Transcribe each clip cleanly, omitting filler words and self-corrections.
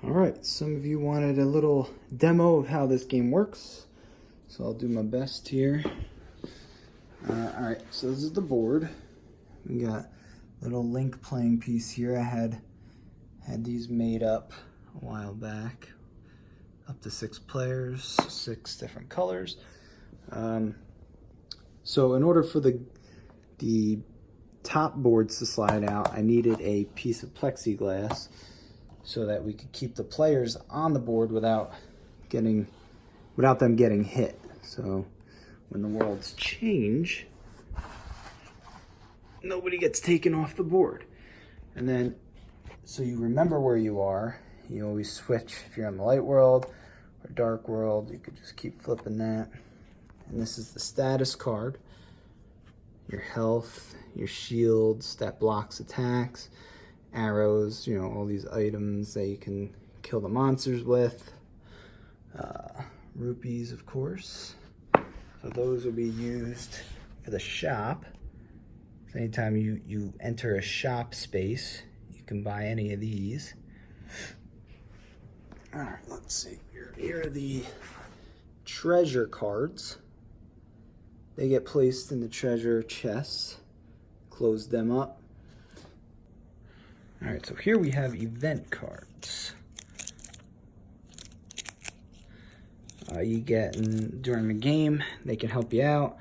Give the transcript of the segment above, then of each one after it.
Alright, some of you wanted a little demo of how this game works, so I'll do my best here. Alright, so this is the board. We got a little Link playing piece here. I had these made up a while back. Up to 6 players, 6 different colors. So in order for the top boards to slide out, I needed a piece of plexiglass so that we could keep the players on the board without them getting hit. So when the worlds change, nobody gets taken off the board. And then, so you remember where you are, you always switch. If you're in the light world or dark world, you could just keep flipping that. And this is the status card. Your health, your shields that blocks attacks, arrows, you know, all these items that you can kill the monsters with. Rupees, of course. So those will be used for the shop. So anytime you enter a shop space, you can buy any of these. All right, let's see. Here are the treasure cards. They get placed in the treasure chests. Close them up. All right, so here we have event cards. You get during the game, they can help you out.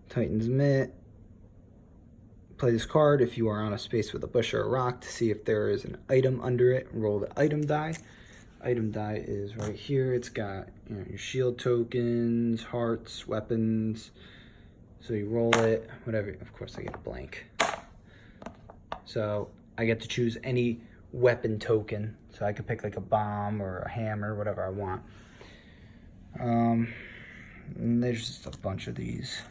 Titan's Mitt. Play this card if you are on a space with a bush or a rock to see if there is an item under it. Roll the item die. Item die is right here. It's got, you know, your shield tokens, hearts, weapons. So you roll it, whatever. Of course, I get a blank. So I get to choose any weapon token. So I could pick like a bomb or a hammer, whatever I want. And there's just a bunch of these.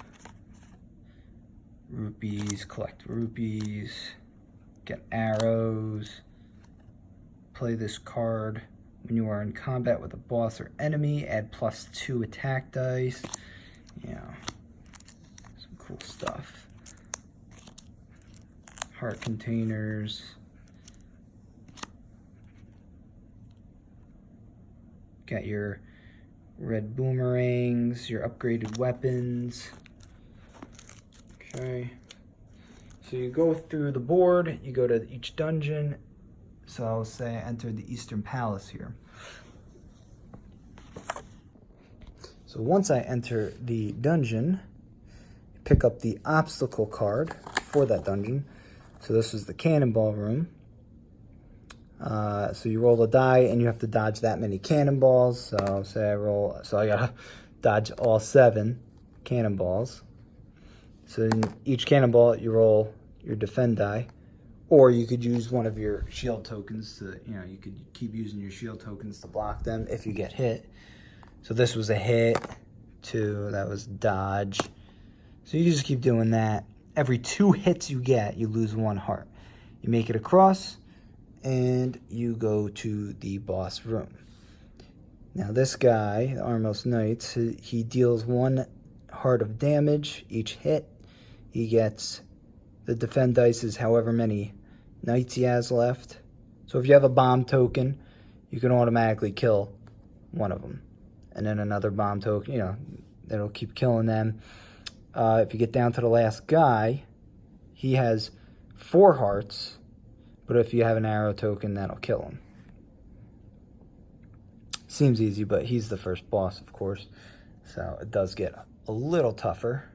Rupees, collect rupees, get arrows. Play this card when you are in combat with a boss or enemy. Add +2 attack dice. Yeah, some cool stuff. Heart containers. Got your red boomerangs, your upgraded weapons. Okay, so you go through the board, you go to each dungeon. So I'll say I entered the Eastern Palace here. So once I enter the dungeon, pick up the obstacle card for that dungeon. So this is the cannonball room. So you roll the die and you have to dodge that many cannonballs. So say I roll, so I gotta dodge all 7 cannonballs. So in each cannonball you roll your defend die, or you could use one of your shield tokens to, you know, you could keep using your shield tokens to block them if you get hit. So this was a hit, 2, that was dodge. So you just keep doing that. Every 2 hits you get, you lose 1 heart. You make it across, and you go to the boss room. Now this guy, the Armos Knights, he deals 1 heart of damage each hit. He gets the defend dice is however many knights he has left. So if you have a bomb token, you can automatically kill one of them. And then another bomb token, you know, it'll keep killing them. If you get down to the last guy, he has 4 hearts. But if you have an arrow token, that'll kill him. Seems easy, but he's the first boss, of course. So it does get a little tougher.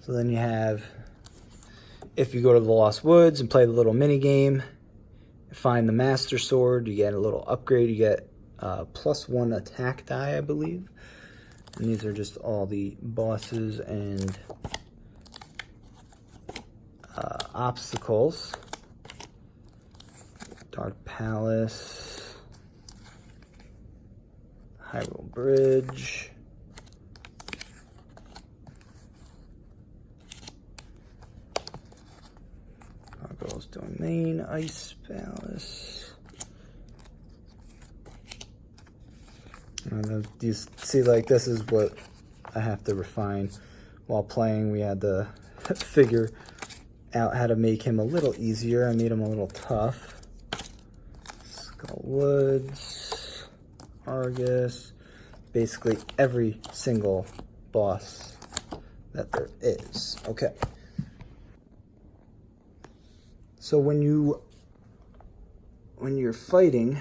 So then you have, if you go to the Lost Woods and play the little mini game, find the Master Sword, you get a little upgrade. You get +1 attack die, I believe. And these are just all the bosses and obstacles. Dark Palace, Hyrule Bridge, Gargoyle's Domain, Ice Palace. And you see, like, this is what I have to refine while playing. We had to figure out how to make him a little easier. I made him a little tough. Skull Woods, Argus, basically every single boss that there is. Okay. So when you're fighting,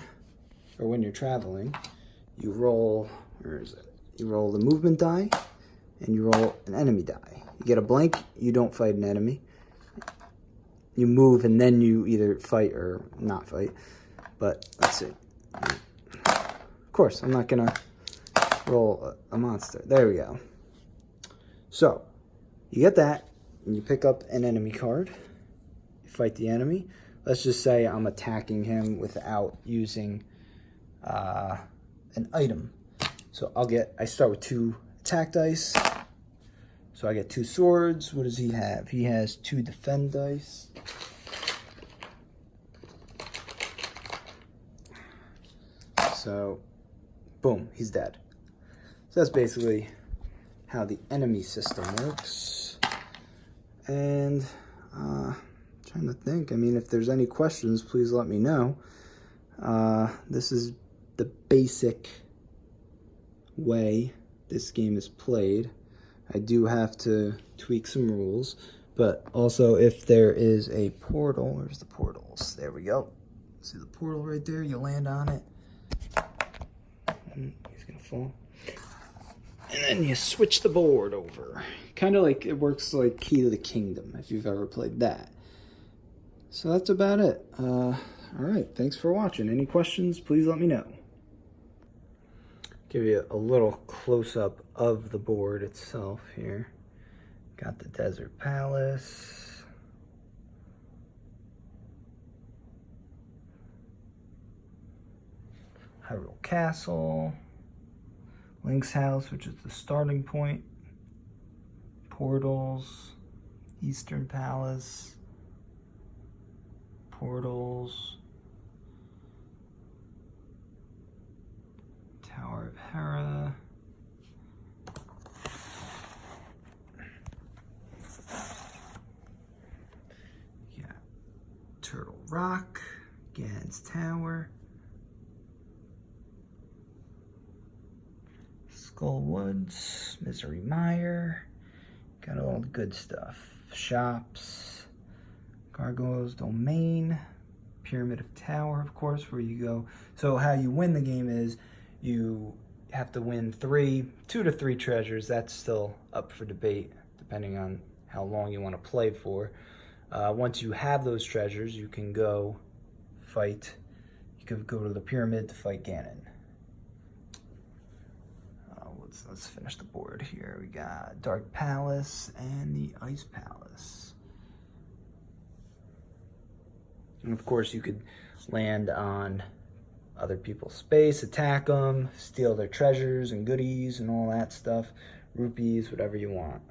or when you're traveling, you roll, where is it? You roll the movement die, and you roll an enemy die. You get a blank, you don't fight an enemy. You move, and then you either fight or not fight. But, let's see. Of course, I'm not gonna roll a monster. There we go. So, you get that, and you pick up an enemy card. You fight the enemy. Let's just say I'm attacking him without using an item. So I start with 2 attack dice. So I get 2 swords. What does he have? He has 2 defend dice. So, boom, he's dead. So that's basically how the enemy system works. And trying to think, I mean, if there's any questions, please let me know. This is the basic way this game is played. I do have to tweak some rules, but also if there is a portal, where's the portals? There we go. See the portal right there? You land on it. He's gonna fall. And then you switch the board over. Kind of like, it works like Key to the Kingdom, if you've ever played that. So that's about it. Alright, thanks for watching. Any questions, please let me know. Give you a little close-up of the board itself here. Got the Desert Palace. Hyrule Castle. Link's House, which is the starting point. Portals. Eastern Palace. Portals. Tower of Hera. Yeah. Turtle Rock. Ganon's Tower. Skull Woods. Misery Mire. Got all the good stuff. Shops. Gargoyle's Domain. Pyramid of Tower, of course, where you go. So how you win the game is you have to win 2 to 3 treasures. That's still up for debate, depending on how long you want to play for. Once you have those treasures, you can go fight. You could go to the pyramid to fight Ganon. Let's finish the board here. We got Dark Palace and the Ice Palace. And of course, you could land on other people's space, attack them, steal their treasures and goodies and all that stuff, rupees, whatever you want.